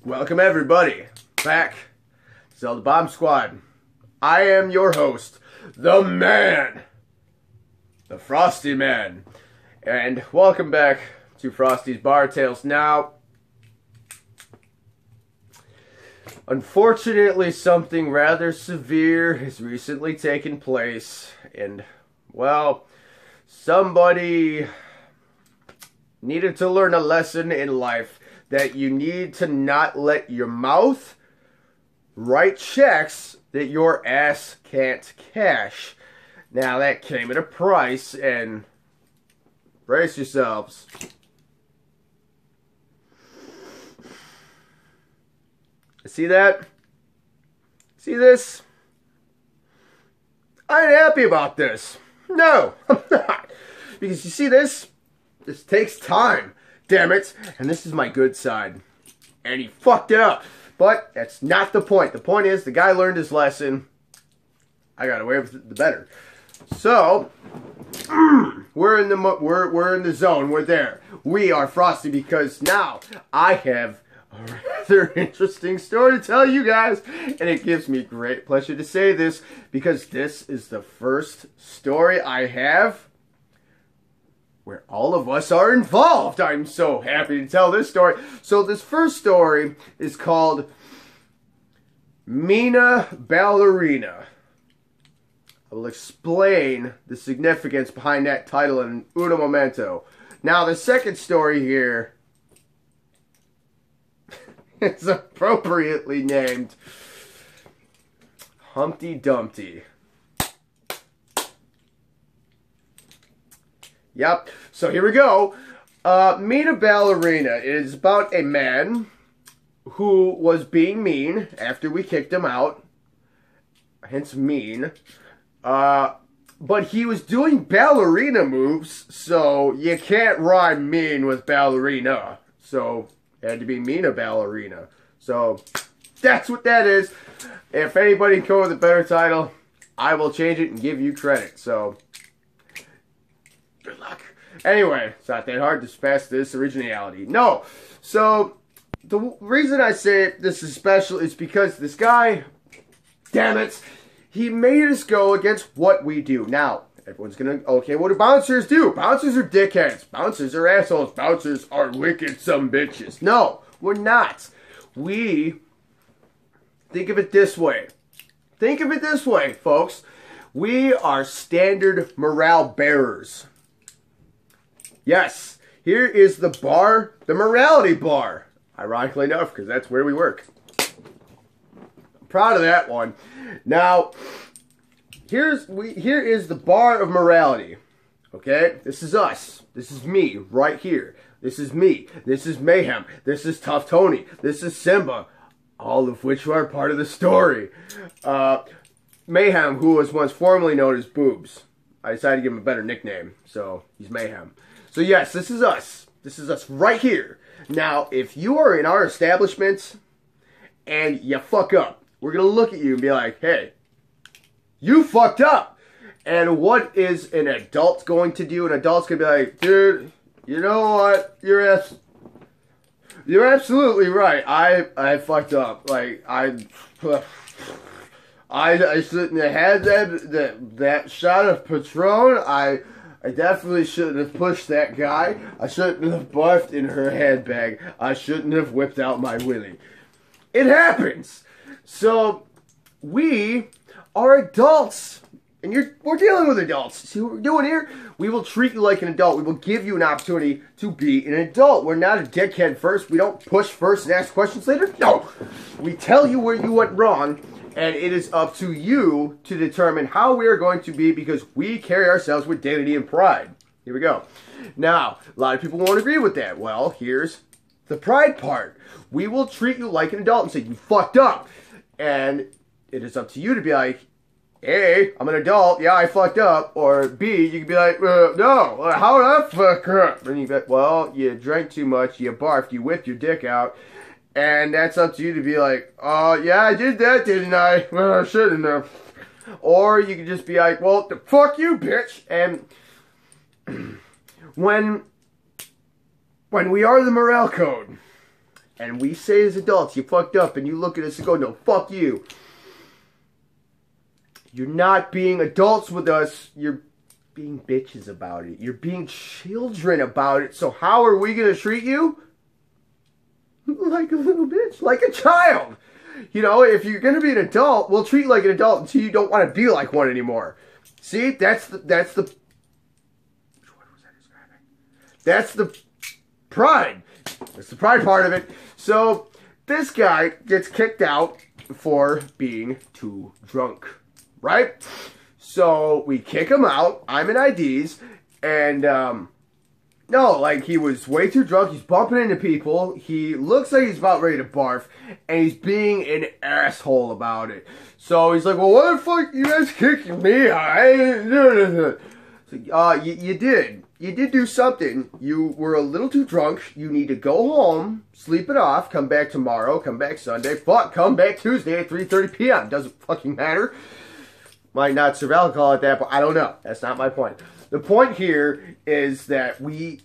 Welcome everybody back to Zelda Bomb Squad. I am your host, the man, the Frosty Man, and welcome back to Frosty's Bar Tales. Now, unfortunately, something rather severe has recently taken place, and, well, somebody needed to learn a lesson in life that you need to not let your mouth write checks that your ass can't cash. Now, that came at a price, and brace yourselves. See that? See this? I ain't happy about this. No, I'm not. Because you see this? This takes time. Damn it. And this is my good side. And he fucked it up. But that's not the point. The point is the guy learned his lesson. I got away with it the better. So, we're in the zone. We're there. We are Frosty because now I have a rather interesting story to tell you guys. And it gives me great pleasure to say this because this is the first story I have where all of us are involved. I'm so happy to tell this story. So this first story is called Mina Ballerina. I will explain the significance behind that title in uno momento. Now the second story here is appropriately named Humpty Dumpty. Yep, so here we go. Mina Ballerina is about a man who was being mean after we kicked him out. Hence mean. But he was doing ballerina moves, so you can't rhyme mean with ballerina. So it had to be Mina Ballerina. So that's what that is. If anybody can come with a better title, I will change it and give you credit. So good luck. Anyway, it's not that hard to surpass this originality. No. So, the reason I say this is special is because this guy, damn it, he made us go against what we do. Now, everyone's gonna, okay, what do bouncers do? Bouncers are dickheads. Bouncers are assholes. Bouncers are wicked some bitches. No, we're not. We think of it this way. Think of it this way, folks. We are standard morale bearers. Yes, here is the bar, the morality bar. Ironically enough, because that's where we work. I'm proud of that one. Now, here is the bar of morality. Okay, this is us. This is me right here. This is me. This is Mayhem. This is Tough Tony. This is Simba. All of which are part of the story. Mayhem, who was once formerly known as Boobs. I decided to give him a better nickname, so he's Mayhem. So yes, this is us. This is us right here. Now, if you are in our establishment and you fuck up, we're going to look at you and be like, hey, you fucked up. And what is an adult going to do? An adult's going to be like, dude, you know what? You're absolutely right. I fucked up. Like, I shouldn't have had that shot of Patron. I definitely shouldn't have pushed that guy. I shouldn't have barfed in her handbag. I shouldn't have whipped out my willy. It happens. So, we are adults. And we're dealing with adults. See what we're doing here? We will treat you like an adult. We will give you an opportunity to be an adult. We're not a dickhead first. We don't push first and ask questions later. No. We tell you where you went wrong. And it is up to you to determine how we are going to be because we carry ourselves with dignity and pride. Here we go. Now, a lot of people won't agree with that. Well, here's the pride part. We will treat you like an adult and say, you fucked up. And it is up to you to be like, A, I'm an adult, yeah, I fucked up. Or B, you can be like, no, how did I fuck up? And you be like, well, you drank too much, you barfed, you whipped your dick out. And that's up to you to be like, oh, yeah, I did that, didn't I? Well, I shouldn't have. Or you can just be like, well, fuck you, bitch. And when we are the morale code, and we say as adults, you fucked up, and you look at us and go, no, fuck you. You're not being adults with us. You're being bitches about it. You're being children about it. So how are we going to treat you? Like a little bitch. Like a child. You know, if you're going to be an adult, we'll treat you like an adult until you don't want to be like one anymore. See? That's the... Which one was that describing? That's the pride. That's the pride part of it. So, this guy gets kicked out for being too drunk. Right? So, we kick him out. I'm in IDs. And, no, like, he was way too drunk. He's bumping into people. He looks like he's about ready to barf. And he's being an asshole about it. So, he's like, well, what the fuck you guys kicking me out? You did. You did do something. You were a little too drunk. You need to go home, sleep it off, come back tomorrow, come back Sunday. Fuck, come back Tuesday at 3:30 p.m. Doesn't fucking matter. Might not serve alcohol at that point. I don't know. That's not my point. The point here is that we're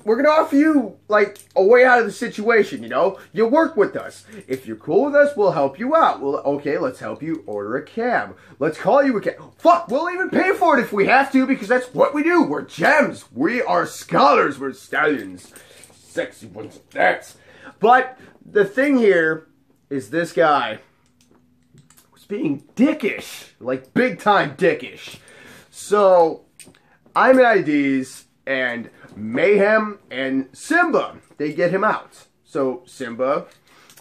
going to offer you, like, a way out of the situation, you know? You work with us. If you're cool with us, we'll help you out. Okay, let's help you order a cab. Let's call you a cab. Fuck, we'll even pay for it if we have to, because that's what we do. We're gems. We are scholars. We're stallions. Sexy ones. That's. But the thing here is this guy was being dickish. Like, big time dickish. So, I'm in IDs, and Mayhem and Simba, they get him out. So, Simba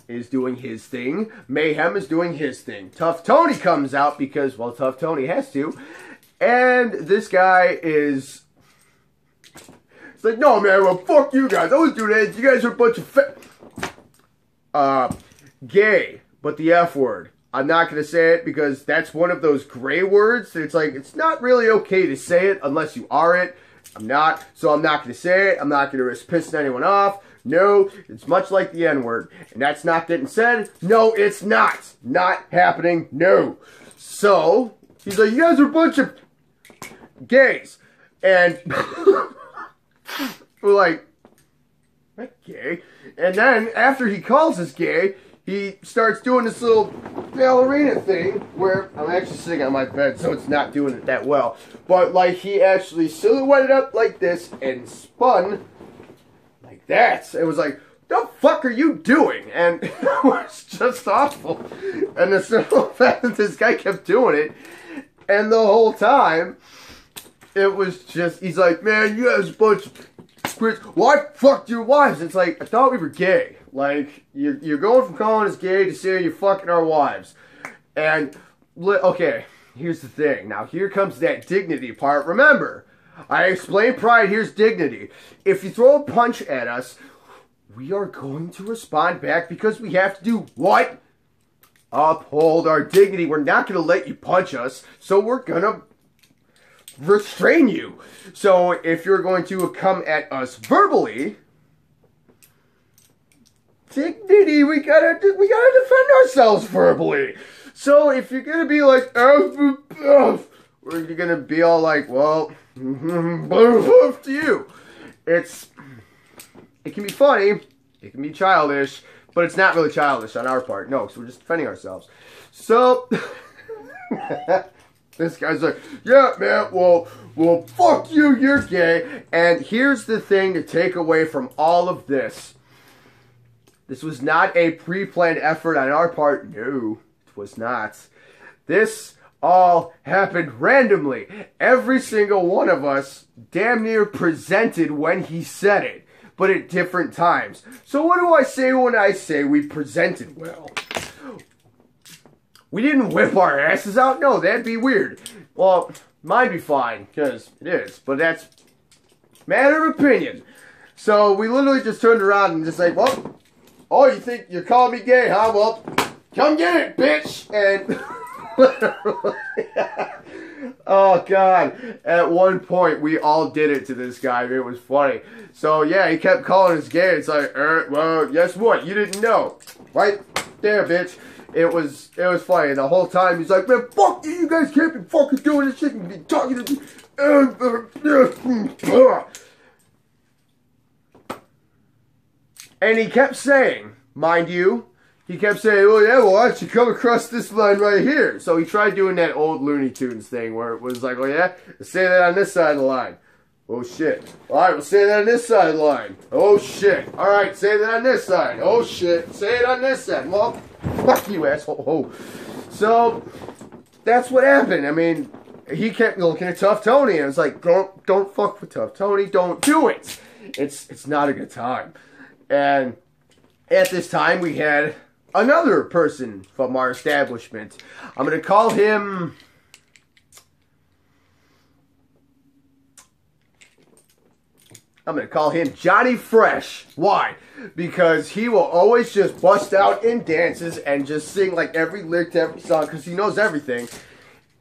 is doing his thing. Mayhem is doing his thing. Tough Tony comes out because, well, Tough Tony has to. And this guy is... It's like, no, man, well, fuck you guys. I was doing that. You guys are a bunch of gay, but the F word. I'm not going to say it because that's one of those gray words. It's like, it's not really okay to say it unless you are it. I'm not, so I'm not going to say it. I'm not going to risk pissing anyone off. No, it's much like the N-word. And that's not getting said. No, it's not. Not happening. No. So, he's like, you guys are a bunch of gays. And we're like, I'm not gay. And then, after he calls us gay, he starts doing this little ballerina thing where I'm actually sitting on my bed, so it's not doing it that well. But, like, he actually silhouetted up like this and spun like that. It was like, the fuck are you doing? And it was just awful. And the simple fact that this guy kept doing it, and the whole time, it was just, he's like, man, you guys a bunch of quits. Well, I fucked your wives. It's like, I thought we were gay. Like, you're going from calling us gay to saying you're fucking our wives. And, okay, here's the thing. Now, here comes that dignity part. Remember, I explained pride, here's dignity. If you throw a punch at us, we are going to respond back because we have to do what? Uphold our dignity. We're not going to let you punch us, so we're going to restrain you. So, if you're going to come at us verbally... dignity, we gotta defend ourselves verbally. So if you're gonna be like, we're gonna be all like, well, to you. It can be funny, it can be childish, but it's not really childish on our part. No, so we're just defending ourselves. So this guy's like, yeah, man, well, fuck you, you're gay. And here's the thing to take away from all of this. This was not a pre-planned effort on our part. No, it was not. This all happened randomly. Every single one of us damn near presented when he said it, but at different times. So what do I say when I say we presented well? We didn't whip our asses out? No, that'd be weird. Well, might be fine, because it is, but that's matter of opinion. So we literally just turned around and just like, well... oh, you think you're calling me gay, huh? Well, come get it, bitch! And oh, God. At one point, we all did it to this guy. It was funny. So, yeah, he kept calling us gay. It's like, well, guess what? You didn't know. Right there, bitch. It was funny. The whole time, he's like, man, fuck you. You guys can't be fucking doing this shit and be talking to me. And he kept saying, mind you, he kept saying, oh yeah, well, why don't you come across this line right here? So he tried doing that old Looney Tunes thing where it was like, oh yeah, say that on this side of the line. Oh shit. Alright, we'll say that on this side of the line. Oh shit. Alright, say that on this side. Oh shit. Say it on this side. Well, fuck you, asshole. Oh. So, that's what happened. I mean, he kept looking at Tough Tony, and it's like, don't fuck with Tough Tony. Don't do it. It's not a good time. And at this time, we had another person from our establishment. I'm going to call him... Johnny Fresh. Why? Because he will always just bust out in dances and just sing like every lyric to every song because he knows everything.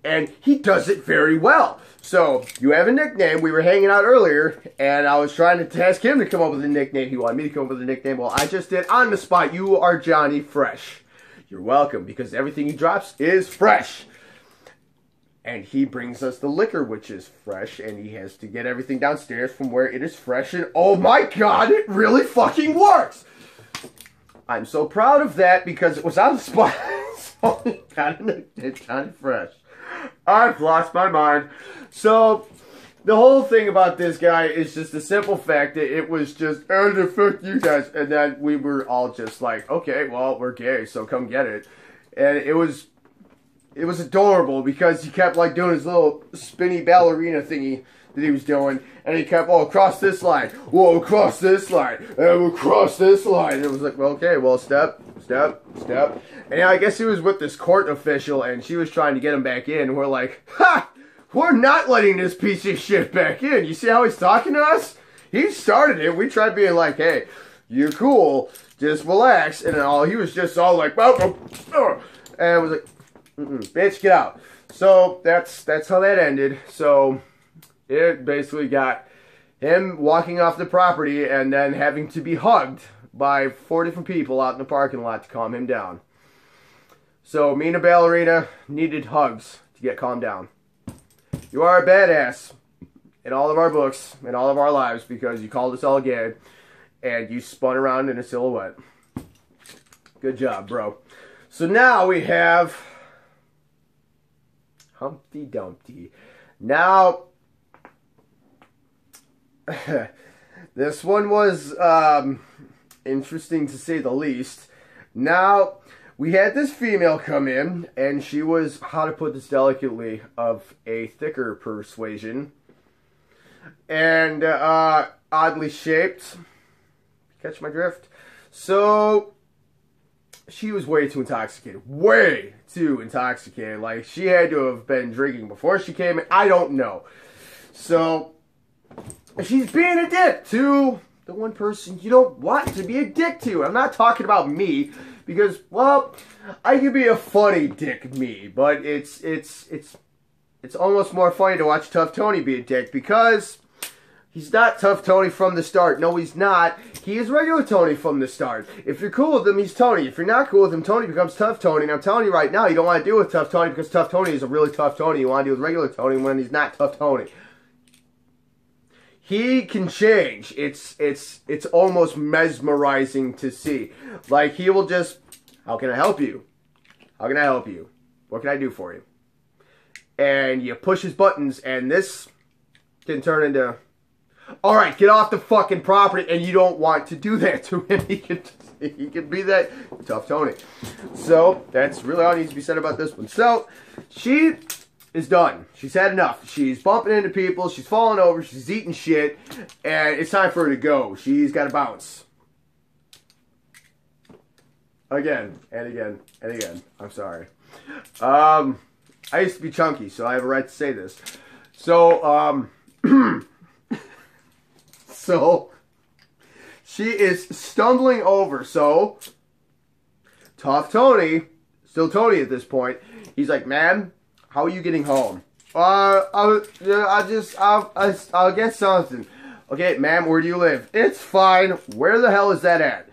And he does it very well. So, you have a nickname. We were hanging out earlier, and I was trying to ask him to come up with a nickname. He wanted me to come up with a nickname. Well, I just did on the spot. You are Johnny Fresh. You're welcome, because everything he drops is fresh. And he brings us the liquor, which is fresh, and he has to get everything downstairs from where it is fresh, and oh my god, it really fucking works! I'm so proud of that, because it was on the spot. So he got a nickname, Johnny Fresh. I've lost my mind. So, the whole thing about this guy is just the simple fact that it was just, oh, the fuck you guys. And then we were all just like, okay, well, we're gay, so come get it. And it was adorable because he kept like doing his little spinny ballerina thingy that he was doing. And he kept, oh, across this line. Whoa, across this line. And across this line. And it was like, well, okay, well, step, step, step. And I guess he was with this court official, and she was trying to get him back in. And we're like, ha! We're not letting this piece of shit back in. You see how he's talking to us? He started it. We tried being like, hey, you're cool. Just relax. And all he was just all like, oh, and I was like, bitch, get out. So that's how that ended. So it basically got him walking off the property and then having to be hugged by 4 different people out in the parking lot to calm him down. So me and the ballerina needed hugs to get calmed down. You are a badass in all of our books, in all of our lives, because you called us all gay and you spun around in a silhouette. Good job, bro. So now we have Humpty Dumpty. Now, this one was interesting to say the least. Now, we had this female come in, and she was, how to put this delicately, of a thicker persuasion. And oddly shaped. Catch my drift? So, she was way too intoxicated. Way too intoxicated. Like, she had to have been drinking before she came in. I don't know. So, she's being a dick to the one person you don't want to be a dick to. I'm not talking about me, because, well, I can be a funny dick me, but it's almost more funny to watch Tough Tony be a dick, because he's not Tough Tony from the start. No, he's not. He is regular Tony from the start. If you're cool with him, he's Tony. If you're not cool with him, Tony becomes Tough Tony. And I'm telling you right now, you don't want to deal with Tough Tony, because Tough Tony is a really tough Tony. You want to deal with regular Tony when he's not Tough Tony. He can change. It's almost mesmerizing to see. Like, he will just, how can I help you? How can I help you? What can I do for you? And you push his buttons, and this can turn into, alright, get off the fucking property, and you don't want to do that to him. He can be that Tough Tony. So, that's really all needs to be said about this one. So, she is done. She's had enough. She's bumping into people. She's falling over. She's eating shit. And it's time for her to go. She's got to bounce. Again. And again. And again. I'm sorry. I used to be chunky, so I have a right to say this. So, so, she is stumbling over. So, Tough Tony, still Tony at this point, he's like, man, how are you getting home? I'll get something. Okay, ma'am, where do you live? It's fine. Where the hell is that at?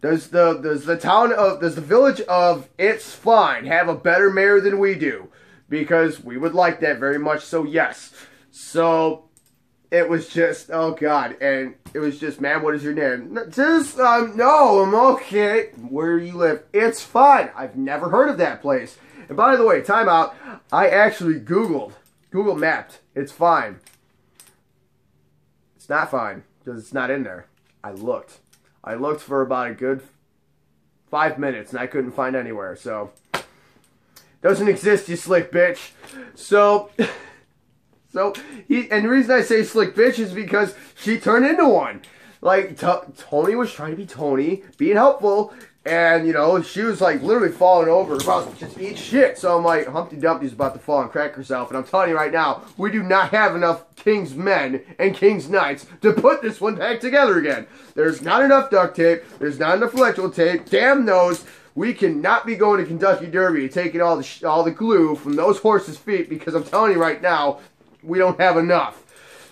Does the village of It's Fine have a better mayor than we do? Because we would like that very much, so yes. So, it was just, oh God. And it was just, ma'am, what is your name? Just, no, I'm okay. Where you live? It's fine. I've never heard of that place. And by the way, time out. I actually Google mapped. It's fine. It's not fine because it's not in there. I looked for about a good 5 minutes and I couldn't find anywhere. So, doesn't exist, you slick bitch. So, and the reason I say slick bitch is because she turned into one. Like, Tony was trying to be Tony, being helpful, and, you know, she was, like, literally falling over, about to just eat shit. So I'm like, Humpty Dumpty's about to fall and crack herself, and I'm telling you right now, we do not have enough King's men and King's knights to put this one back together again. There's not enough duct tape, there's not enough electrical tape, damn those. We cannot be going to Kentucky Derby and taking all the glue from those horses' feet, because I'm telling you right now, we don't have enough.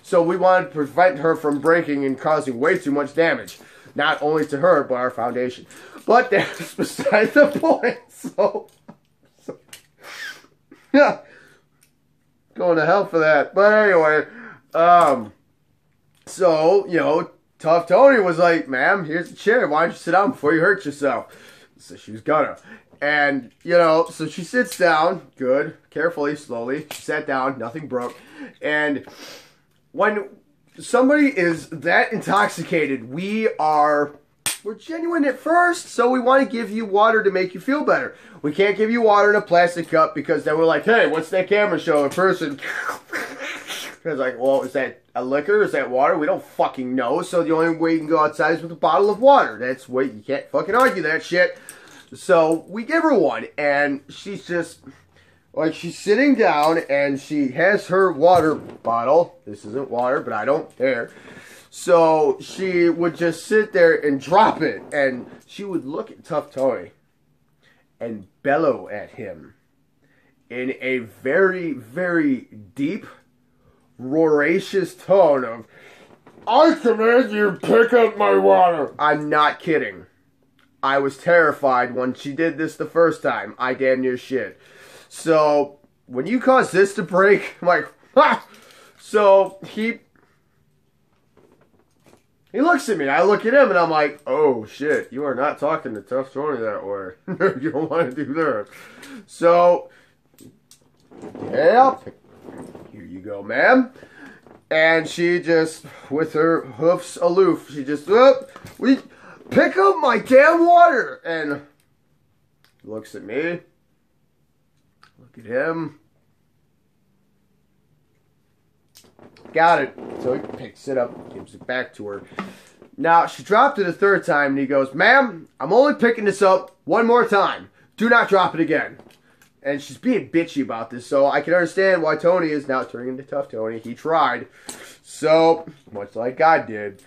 So we wanted to prevent her from breaking and causing way too much damage. Not only to her, but our foundation. But that's beside the point. So yeah. Going to hell for that. But anyway, so, you know, Tough Tony was like, ma'am, here's the chair. Why don't you sit down before you hurt yourself? So she was gonna. And, you know, so she sits down, good, carefully, slowly. She sat down, nothing broke. And when somebody is that intoxicated, we're genuine at first, so we want to give you water to make you feel better. We can't give you water in a plastic cup because then we're like, hey, what's that camera show? A person is like, well, is that a liquor? Is that water? We don't fucking know. So the only way you can go outside is with a bottle of water. That's what you can't fucking argue that shit. So we give her one, and she's just, like, she's sitting down, and she has her water bottle. This isn't water, but I don't care. So she would just sit there and drop it, and she would look at Tough Tony and bellow at him in a very, very deep, roracious tone of, I command you to pick up my water. I'm not kidding. I was terrified when she did this the first time. I damn near shit. So, when you cause this to break, I'm like, ha! So, he looks at me. I look at him, and I'm like, oh, shit. You are not talking to Tough Tony that way. You don't want to do that. So, yeah, here you go, ma'am. And she just, with her hoofs aloof, she just, pick up my damn water. And looks at me. Look at him. Got it. So he picks it up, gives it back to her. Now, she dropped it a third time, and he goes, ma'am, I'm only picking this up one more time. Do not drop it again. And she's being bitchy about this, so I can understand why Tony is now turning into Tough Tony. He tried. So, much like God did.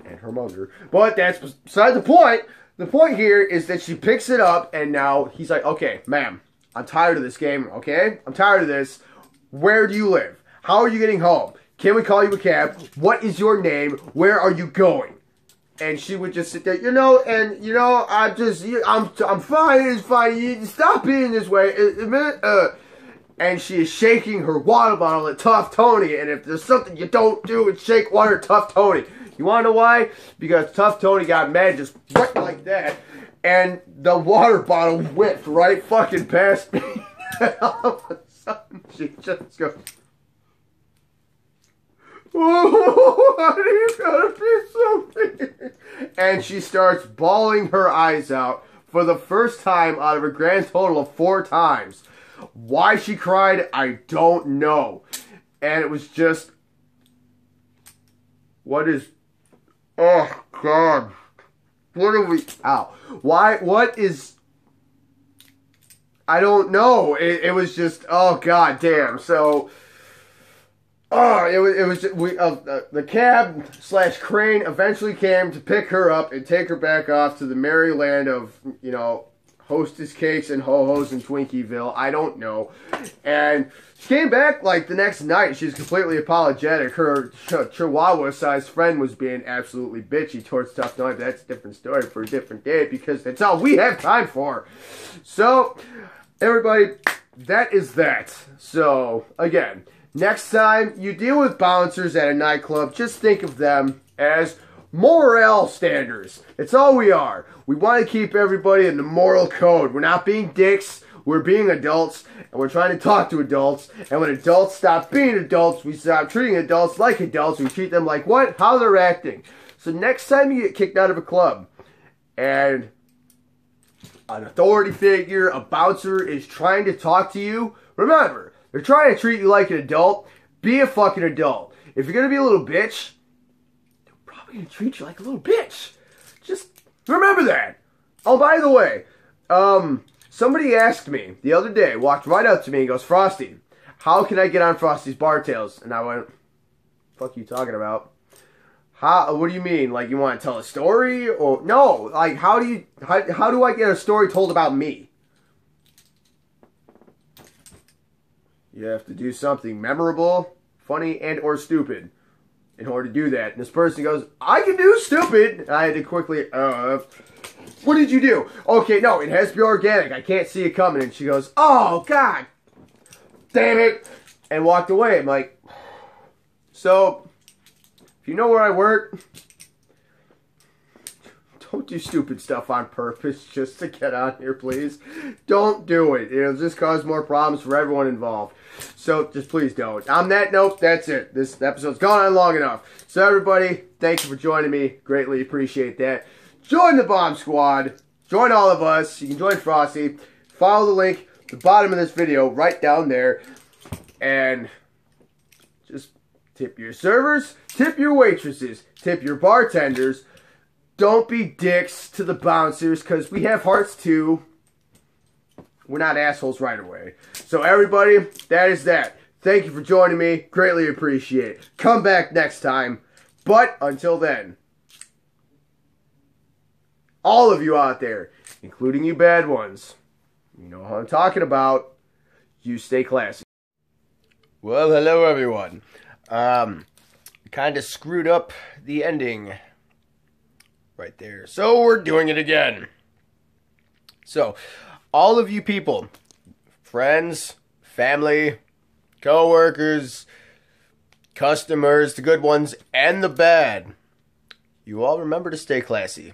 And her mother. But that's beside the point. The point here is that she picks it up, and now he's like, okay, ma'am, I'm tired of this game, okay? I'm tired of this. Where do you live? How are you getting home? Can we call you a cab? What is your name? Where are you going? And she would just sit there, I'm fine, it's fine. You stop being this way. And she is shaking her water bottle at Tough Tony. And if there's something you don't do, it's shake water at Tough Tony. You want to know why? Because Tough Tony got mad just right like that. And the water bottle whipped right fucking past me. And all of a sudden, she just goes, oh, why do you gotta be so mean? And she starts bawling her eyes out for the first time out of a grand total of 4 times. Why she cried, I don't know. And it was just, oh, God. What are we, I don't know. It was just, oh, God damn. So, the cab / crane eventually came to pick her up and take her back off to the merry land of, Hostess cakes and ho-hos in Twinkieville. I don't know. And she came back like the next night. She's completely apologetic. Her Chihuahua-sized friend was being absolutely bitchy towards Tough Tony. But that's a different story for a different day because that's all we have time for. So, everybody, that is that. So, again, next time you deal with bouncers at a nightclub, just think of them as morale standards. It's all we are. We want to keep everybody in the moral code. We're not being dicks. We're being adults, and we're trying to talk to adults. And when adults stop being adults, we stop treating adults like adults. We treat them like what? How they're acting. So next time you get kicked out of a club, and an authority figure, a bouncer, is trying to talk to you, remember, they're trying to treat you like an adult. Be a fucking adult. If you're going to be a little bitch, they're probably going to treat you like a little bitch. Just remember that. Oh, by the way, somebody asked me the other day, walked right up to me and goes, Frosty, how can I get on Frosty's Bar Tales? And I went, fuck you talking about? How? What do you mean? Like, you want to tell a story? Or no, like, how do I get a story told about me? You have to do something memorable, funny, and or stupid in order to do that. And this person goes, I can do stupid. And I had to quickly, what did you do? Okay, no, it has to be organic. I can't see it coming. And she goes, oh, God damn it. And walked away. I'm like, so, if you know where I work, don't do stupid stuff on purpose just to get on here, please. Don't do it. It'll just cause more problems for everyone involved. So, just please don't. On that note, that's it. This episode's gone on long enough. So, everybody, thank you for joining me. Greatly appreciate that. Join the Bomb Squad. Join all of us. You can join Frosty. Follow the link at the bottom of this video right down there. And just tip your servers, tip your waitresses, tip your bartenders. Don't be dicks to the bouncers, because we have hearts too. We're not assholes right away. So everybody, that is that. Thank you for joining me. Greatly appreciate it. Come back next time. But until then, all of you out there, including you bad ones, you know how I'm talking about, you stay classy. Well, hello everyone. Kind of screwed up the ending right there. So we're doing it again. So, all of you people, friends, family, co-workers, customers, the good ones and the bad, you all remember to stay classy.